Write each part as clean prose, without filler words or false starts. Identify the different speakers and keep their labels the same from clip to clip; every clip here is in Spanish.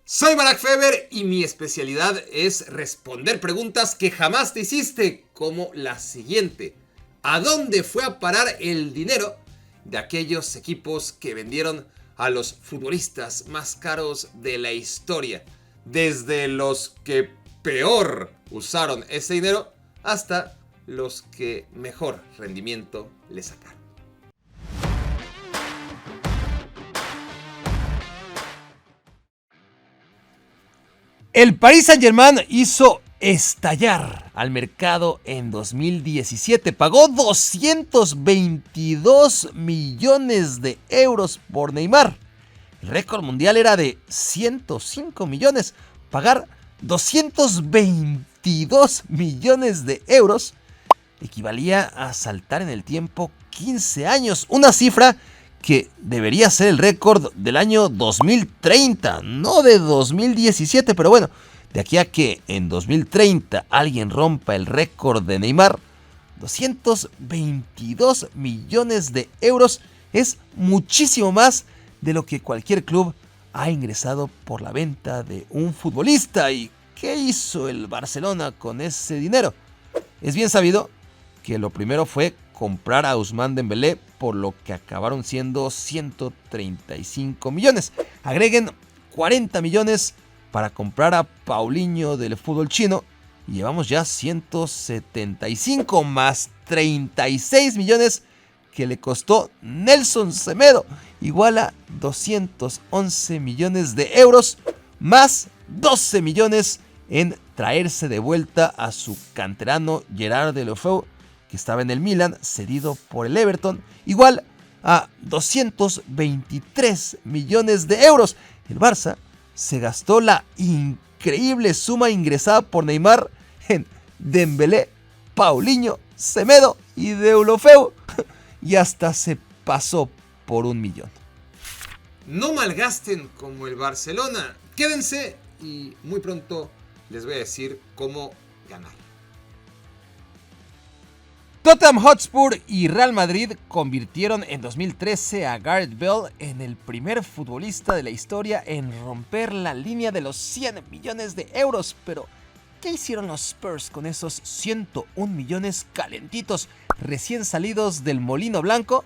Speaker 1: Soy Barack Feber y mi especialidad es responder preguntas que jamás te hiciste, como la siguiente. ¿A dónde fue a parar el dinero de aquellos equipos que vendieron a los futbolistas más caros de la historia? Desde los que peor usaron ese dinero hasta los que mejor rendimiento le sacaron. El Paris Saint-Germain hizo estallar al mercado en 2017. Pagó 222 millones de euros por Neymar. El récord mundial era de 105 millones. Pagar 222 millones de euros equivalía a saltar en el tiempo 15 años. Una cifra que debería ser el récord del año 2030, no de 2017, pero bueno, de aquí a que en 2030 alguien rompa el récord de Neymar, 222 millones de euros es muchísimo más de lo que cualquier club ha ingresado por la venta de un futbolista. ¿Y qué hizo el Barcelona con ese dinero? Es bien sabido que lo primero fue comprar a Ousmane Dembélé, por lo que acabaron siendo 135 millones. Agreguen 40 millones para comprar a Paulinho del fútbol chino y llevamos ya 175 más 36 millones que le costó Nelson Semedo. Igual a 211 millones de euros más 12 millones en traerse de vuelta a su canterano Gerard Deulofeu, que estaba en el Milan, cedido por el Everton, igual a 223 millones de euros. El Barça se gastó la increíble suma ingresada por Neymar en Dembélé, Paulinho, Semedo y Deulofeu, y hasta se pasó por 1 millón. No malgasten como el Barcelona. Quédense y muy pronto les voy a decir cómo ganar. Tottenham Hotspur y Real Madrid convirtieron en 2013 a Gareth Bale en el primer futbolista de la historia en romper la línea de los 100 millones de euros. Pero, ¿qué hicieron los Spurs con esos 101 millones calentitos recién salidos del molino blanco?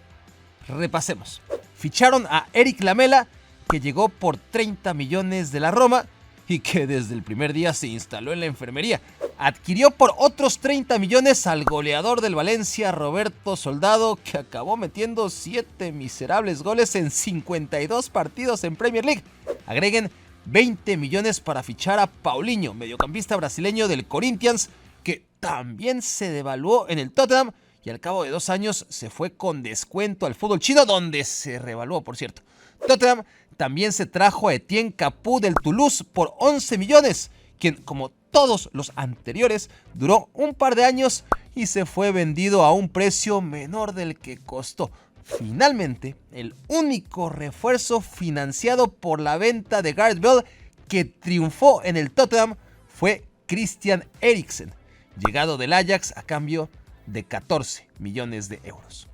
Speaker 1: Repasemos. Ficharon a Eric Lamela, que llegó por 30 millones de la Roma y que desde el primer día se instaló en la enfermería. Adquirió por otros 30 millones al goleador del Valencia, Roberto Soldado, que acabó metiendo 7 miserables goles en 52 partidos en Premier League. Agreguen 20 millones para fichar a Paulinho, mediocampista brasileño del Corinthians, que también se devaluó en el Tottenham y al cabo de 2 años se fue con descuento al fútbol chino, donde se revaluó, por cierto. Tottenham también se trajo a Etienne Capoue del Toulouse por 11 millones, quien, como todos los anteriores, duró un par de años y se fue vendido a un precio menor del que costó. Finalmente, el único refuerzo financiado por la venta de Gareth Bale que triunfó en el Tottenham fue Christian Eriksen, llegado del Ajax a cambio de 14 millones de euros.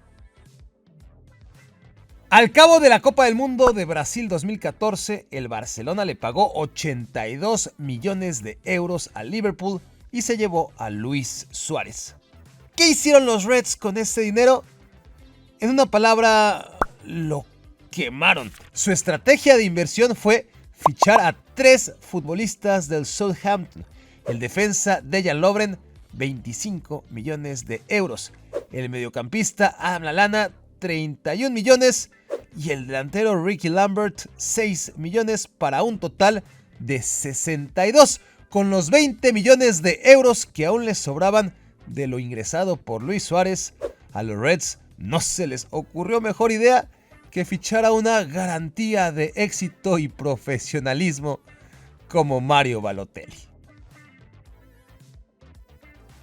Speaker 1: Al cabo de la Copa del Mundo de Brasil 2014, el Barcelona le pagó 82 millones de euros al Liverpool y se llevó a Luis Suárez. ¿Qué hicieron los Reds con ese dinero? En una palabra, lo quemaron. Su estrategia de inversión fue fichar a 3 futbolistas del Southampton. El defensa Dejan Lovren, 25 millones de euros. El mediocampista Adam Lallana, 31 millones. Y el delantero Ricky Lambert, 6 millones para un total de 62. Con los 20 millones de euros que aún les sobraban de lo ingresado por Luis Suárez, a los Reds no se les ocurrió mejor idea que fichar a una garantía de éxito y profesionalismo como Mario Balotelli.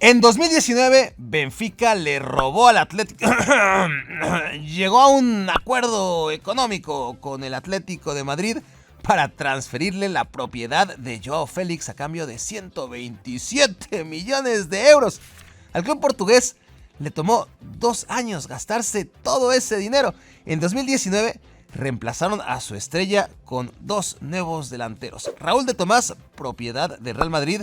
Speaker 1: En 2019, Benfica le robó al Atlético. Llegó a un acuerdo económico con el Atlético de Madrid para transferirle la propiedad de Joao Félix a cambio de 127 millones de euros. Al club portugués le tomó 2 años gastarse todo ese dinero. En 2019 reemplazaron a su estrella con dos nuevos delanteros. Raúl de Tomás, propiedad de Real Madrid,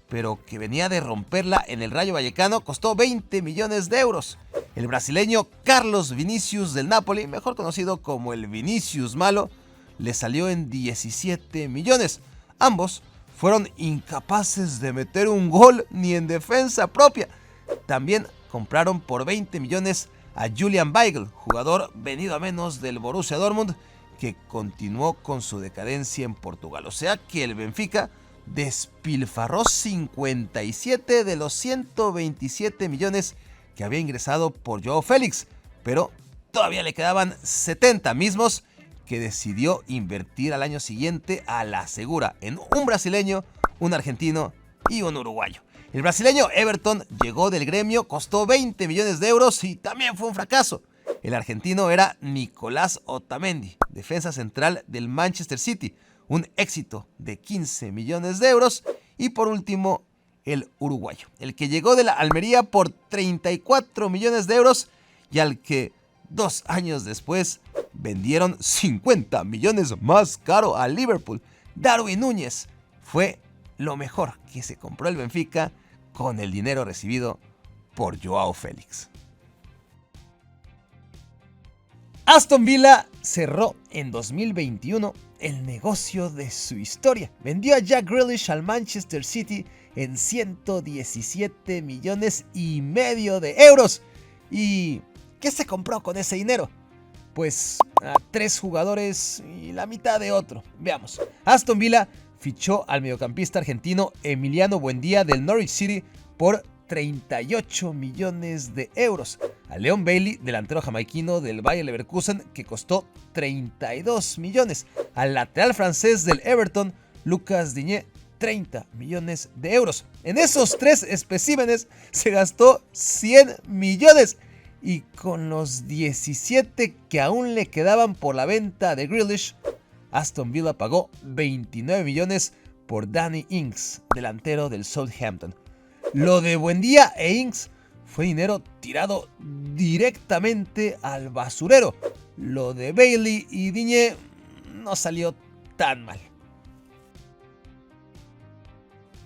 Speaker 1: pero que venía de romperla en el Rayo Vallecano, costó 20 millones de euros. El brasileño Carlos Vinícius del Napoli, mejor conocido como el Vinícius Malo, le salió en 17 millones. Ambos fueron incapaces de meter un gol ni en defensa propia. También compraron por 20 millones a Julian Weigl, jugador venido a menos del Borussia Dortmund, que continuó con su decadencia en Portugal. O sea que el Benfica despilfarró 57 de los 127 millones que había ingresado por Joao Félix, pero todavía le quedaban 70 mismos que decidió invertir al año siguiente a la segura en un brasileño, un argentino y un uruguayo. El brasileño Everton llegó del Gremio, costó 20 millones de euros y también fue un fracaso. El argentino era Nicolás Otamendi, defensa central del Manchester City, un éxito de 15 millones de euros. Y por último, el uruguayo, el que llegó de la Almería por 34 millones de euros y al que 2 años después vendieron 50 millones más caro a Liverpool. Darwin Núñez fue lo mejor que se compró el Benfica con el dinero recibido por Joao Félix. Aston Villa cerró en 2021 el negocio de su historia. Vendió a Jack Grealish al Manchester City en 117 millones y medio de euros. ¿Y qué se compró con ese dinero? Pues a 3 jugadores y la mitad de otro. Veamos. Aston Villa fichó al mediocampista argentino Emiliano Buendía del Norwich City por 38 millones de euros. A Leon Bailey, delantero jamaiquino del Bayer Leverkusen, que costó 32 millones. Al lateral francés del Everton, Lucas Digne, 30 millones de euros. En esos 3 especímenes se gastó 100 millones. Y con los 17 que aún le quedaban por la venta de Grealish, Aston Villa pagó 29 millones por Danny Ings, delantero del Southampton. Lo de Buendía e Ings fue dinero tirado directamente al basurero. Lo de Bailey y Digne no salió tan mal.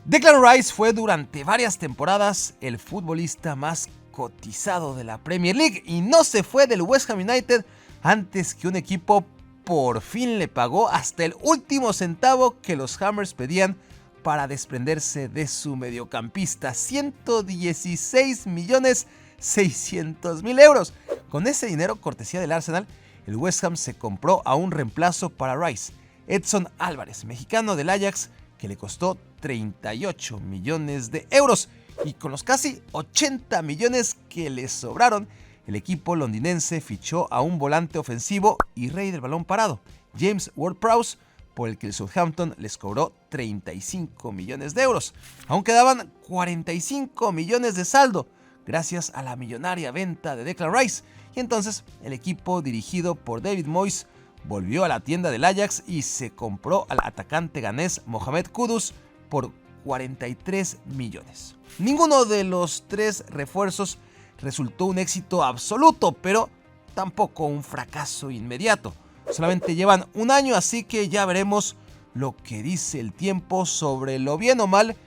Speaker 1: Declan Rice fue durante varias temporadas el futbolista más cotizado de la Premier League y no se fue del West Ham United antes que un equipo por fin le pagó hasta el último centavo que los Hammers pedían para desprenderse de su mediocampista, 116 millones 600 mil euros. Con ese dinero, cortesía del Arsenal, el West Ham se compró a un reemplazo para Rice, Edson Álvarez, mexicano del Ajax, que le costó 38 millones de euros. Y con los casi 80 millones que le sobraron, el equipo londinense fichó a un volante ofensivo y rey del balón parado, James Ward-Prowse, por el que el Southampton les cobró 35 millones de euros. Aún quedaban 45 millones de saldo, gracias a la millonaria venta de Declan Rice. Y entonces el equipo dirigido por David Moyes volvió a la tienda del Ajax y se compró al atacante ganés Mohamed Kudus por 43 millones. Ninguno de los 3 refuerzos resultó un éxito absoluto, pero tampoco un fracaso inmediato. Solamente llevan un año, así que ya veremos lo que dice el tiempo sobre lo bien o mal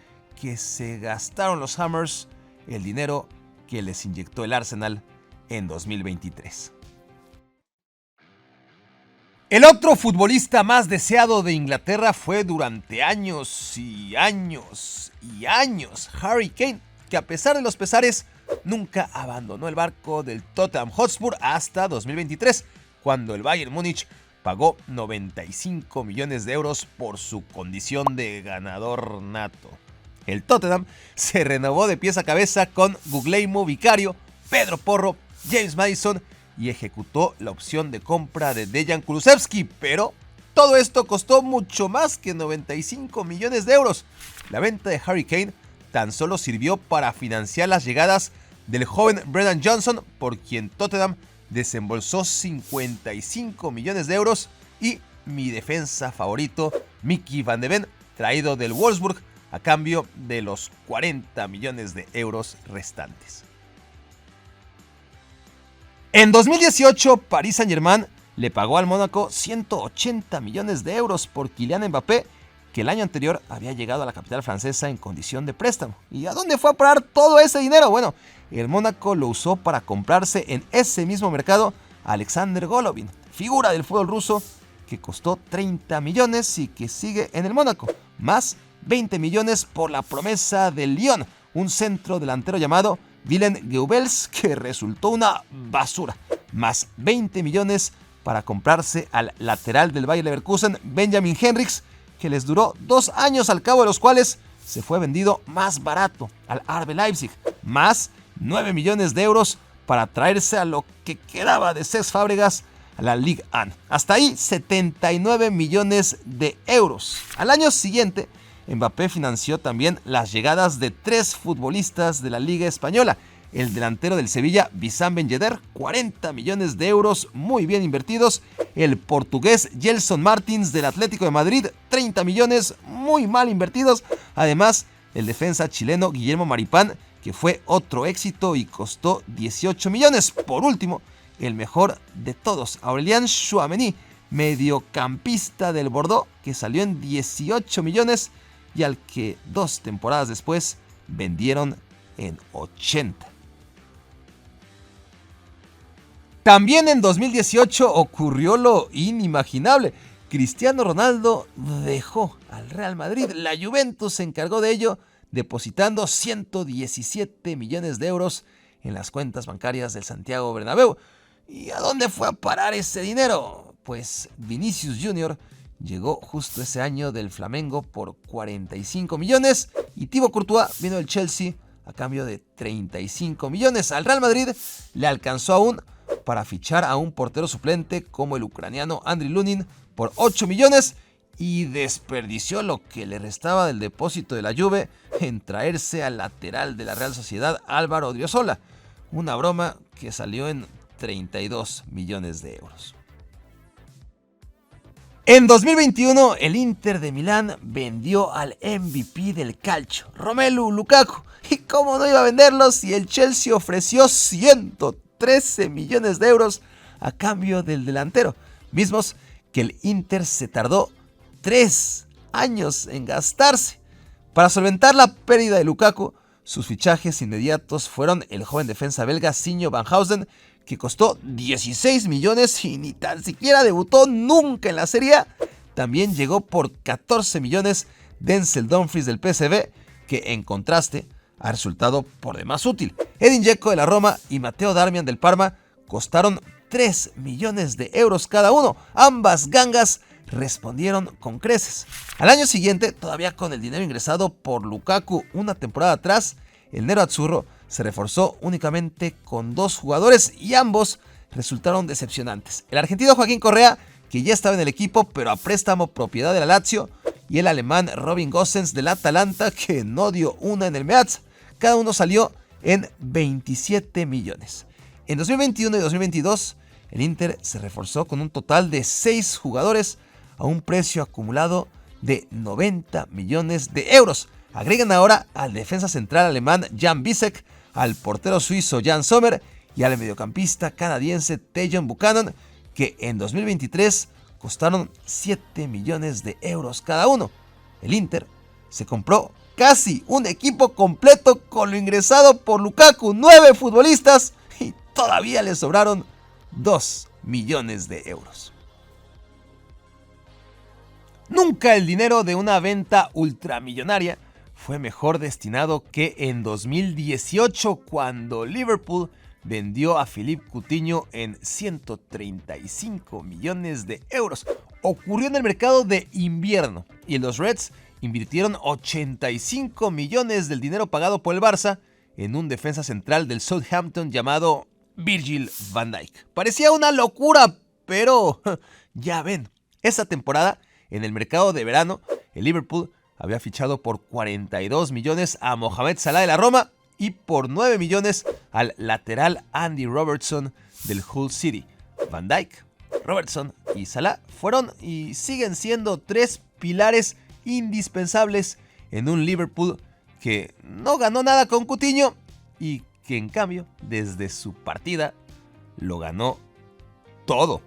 Speaker 1: que se gastaron los Hammers el dinero que les inyectó el Arsenal en 2023. El otro futbolista más deseado de Inglaterra fue durante años y años y años Harry Kane, que a pesar de los pesares nunca abandonó el barco del Tottenham Hotspur hasta 2023, cuando el Bayern Múnich pagó 95 millones de euros por su condición de ganador nato. El Tottenham se renovó de pies a cabeza con Guglielmo Vicario, Pedro Porro, James Maddison y ejecutó la opción de compra de Dejan Kulusevski, pero todo esto costó mucho más que 95 millones de euros. La venta de Harry Kane tan solo sirvió para financiar las llegadas del joven Brennan Johnson, por quien Tottenham desembolsó 55 millones de euros, y mi defensa favorito, Mickey Van de Ven, traído del Wolfsburg a cambio de los 40 millones de euros restantes. En 2018, Paris Saint-Germain le pagó al Mónaco 180 millones de euros por Kylian Mbappé, que el año anterior había llegado a la capital francesa en condición de préstamo. ¿Y a dónde fue a parar todo ese dinero? Bueno, el Mónaco lo usó para comprarse en ese mismo mercado a Alexander Golovin, figura del fútbol ruso, que costó 30 millones y que sigue en el Mónaco, más 20 millones por la promesa del Lyon, un centro delantero llamado Willem Geubels, que resultó una basura, más 20 millones para comprarse al lateral del Bayer Leverkusen, Benjamin Henrichs, que les duró 2 años, al cabo de los cuales se fue vendido más barato al RB Leipzig, más 9 millones de euros para traerse a lo que quedaba de Cesc Fábregas a la Ligue 1. Hasta ahí 79 millones de euros. Al año siguiente, Mbappé financió también las llegadas de 3 futbolistas de la Liga Española. El delantero del Sevilla, Wissam Ben Yedder, 40 millones de euros muy bien invertidos. El portugués Gelson Martins del Atlético de Madrid, 30 millones muy mal invertidos. Además, el defensa chileno Guillermo Maripán, que fue otro éxito y costó 18 millones. Por último, el mejor de todos, Aurélien Tchouaméni, mediocampista del Bordeaux, que salió en 18 millones y al que 2 temporadas después vendieron en 80. También en 2018 ocurrió lo inimaginable. Cristiano Ronaldo dejó al Real Madrid. La Juventus se encargó de ello, depositando 117 millones de euros en las cuentas bancarias del Santiago Bernabéu. ¿Y a dónde fue a parar ese dinero? Pues Vinicius Jr. llegó justo ese año del Flamengo por 45 millones y Thibaut Courtois vino del Chelsea a cambio de 35 millones. Al Real Madrid le alcanzó aún para fichar a un portero suplente como el ucraniano Andriy Lunin por 8 millones y desperdició lo que le restaba del depósito de la Juve en traerse al lateral de la Real Sociedad, Álvaro Odriozola. Una broma que salió en 32 millones de euros. En 2021, el Inter de Milán vendió al MVP del calcio, Romelu Lukaku. ¿Y cómo no iba a venderlo si el Chelsea ofreció 113 millones de euros a cambio del delantero? Mismos que el Inter se tardó 3 años en gastarse. Para solventar la pérdida de Lukaku, sus fichajes inmediatos fueron el joven defensa belga Sinjo Van Hausen, que costó 16 millones y ni tan siquiera debutó nunca en la Serie A. También llegó por 14 millones Denzel Dumfries del PSV, que en contraste ha resultado por demás útil. Edin Dzeko de la Roma y Matteo Darmian del Parma costaron 3 millones de euros cada uno. Ambas gangas respondieron con creces. Al año siguiente, todavía con el dinero ingresado por Lukaku una temporada atrás, el Nero Azzurro se reforzó únicamente con 2 jugadores y ambos resultaron decepcionantes. El argentino Joaquín Correa, que ya estaba en el equipo pero a préstamo propiedad de la Lazio, y el alemán Robin Gosens del Atalanta, que no dio una en el Meazza. Cada uno salió en 27 millones. En 2021 y 2022, el Inter se reforzó con un total de 6 jugadores a un precio acumulado de 90 millones de euros. Agregan ahora al defensa central alemán Jan Bisek, al portero suizo Jan Sommer y al mediocampista canadiense Tajon Buchanan, que en 2023 costaron 7 millones de euros cada uno. El Inter se compró casi un equipo completo con lo ingresado por Lukaku, 9 futbolistas, y todavía le sobraron 2 millones de euros. Nunca el dinero de una venta ultramillonaria fue mejor destinado que en 2018, cuando Liverpool vendió a Philippe Coutinho en 135 millones de euros. Ocurrió en el mercado de invierno y los Reds invirtieron 85 millones del dinero pagado por el Barça en un defensa central del Southampton llamado Virgil van Dijk. Parecía una locura, pero ya ven, esa temporada en el mercado de verano, el Liverpool había fichado por 42 millones a Mohamed Salah de la Roma y por 9 millones al lateral Andy Robertson del Hull City. Van Dijk, Robertson y Salah fueron y siguen siendo 3 pilares indispensables en un Liverpool que no ganó nada con Coutinho y que en cambio desde su partida lo ganó todo.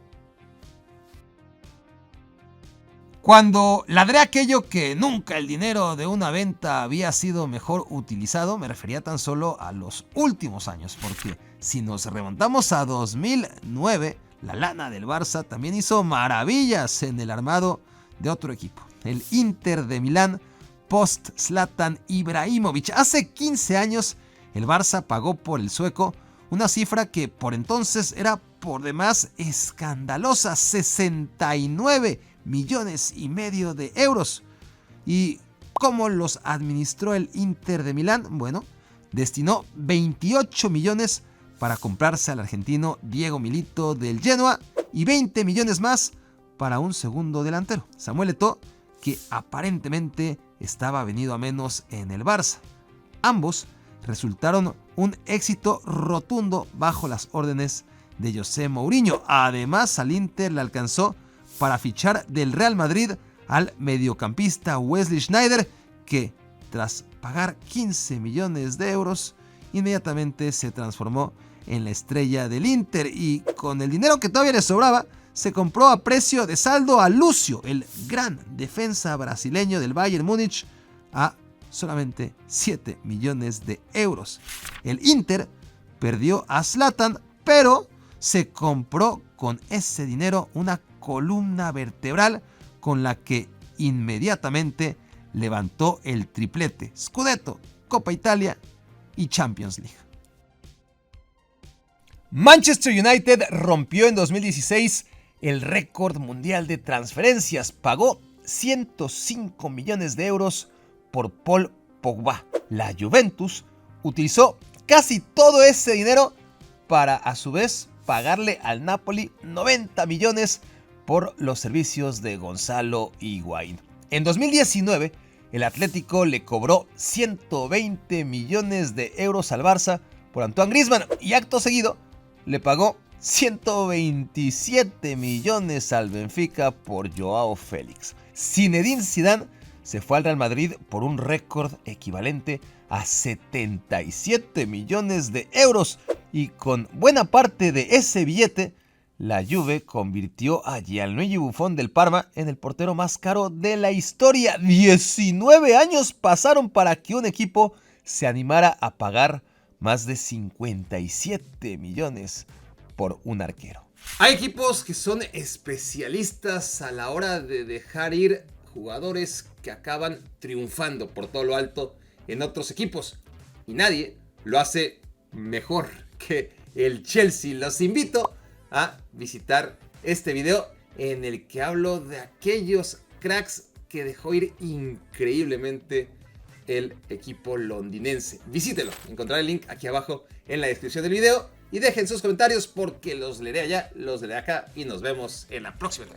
Speaker 1: Cuando ladré aquello que nunca el dinero de una venta había sido mejor utilizado, me refería tan solo a los últimos años, porque si nos remontamos a 2009, la lana del Barça también hizo maravillas en el armado de otro equipo, el Inter de Milán, post Zlatan Ibrahimovic. Hace 15 años el Barça pagó por el sueco una cifra que por entonces era por demás escandalosa, 69 millones y medio de euros. ¿Y cómo los administró el Inter de Milán? Bueno, destinó 28 millones para comprarse al argentino Diego Milito del Genoa y 20 millones más para un segundo delantero, Samuel Eto'o, que aparentemente estaba venido a menos en el Barça. Ambos resultaron un éxito rotundo bajo las órdenes de José Mourinho. Además, al Inter le alcanzó para fichar del Real Madrid al mediocampista Wesley Sneijder, que tras pagar 15 millones de euros, inmediatamente se transformó en la estrella del Inter y con el dinero que todavía le sobraba, se compró a precio de saldo a Lucio, el gran defensa brasileño del Bayern Múnich, a solamente 7 millones de euros. El Inter perdió a Zlatan, pero se compró con ese dinero una columna vertebral con la que inmediatamente levantó el triplete: Scudetto, Copa Italia y Champions League. Manchester United rompió en 2016 el récord mundial de transferencias. Pagó 105 millones de euros por Paul Pogba. La Juventus utilizó casi todo ese dinero para a su vez pagarle al Napoli 90 millones por los servicios de Gonzalo Higuaín. En 2019, el Atlético le cobró 120 millones de euros al Barça por Antoine Griezmann y acto seguido le pagó 127 millones al Benfica por Joao Félix. Zinedine Zidane se fue al Real Madrid por un récord equivalente a 77 millones de euros y con buena parte de ese billete, la Juve convirtió a Gianluigi Buffon del Parma en el portero más caro de la historia. 19 años pasaron para que un equipo se animara a pagar más de 57 millones por un arquero. Hay equipos que son especialistas a la hora de dejar ir jugadores que acaban triunfando por todo lo alto en otros equipos. Y nadie lo hace mejor que el Chelsea. Los invito a visitar este video en el que hablo de aquellos cracks que dejó ir increíblemente el equipo londinense. Visítelo, encontraré el link aquí abajo en la descripción del video y dejen sus comentarios porque los leeré allá, los leeré acá y nos vemos en la próxima.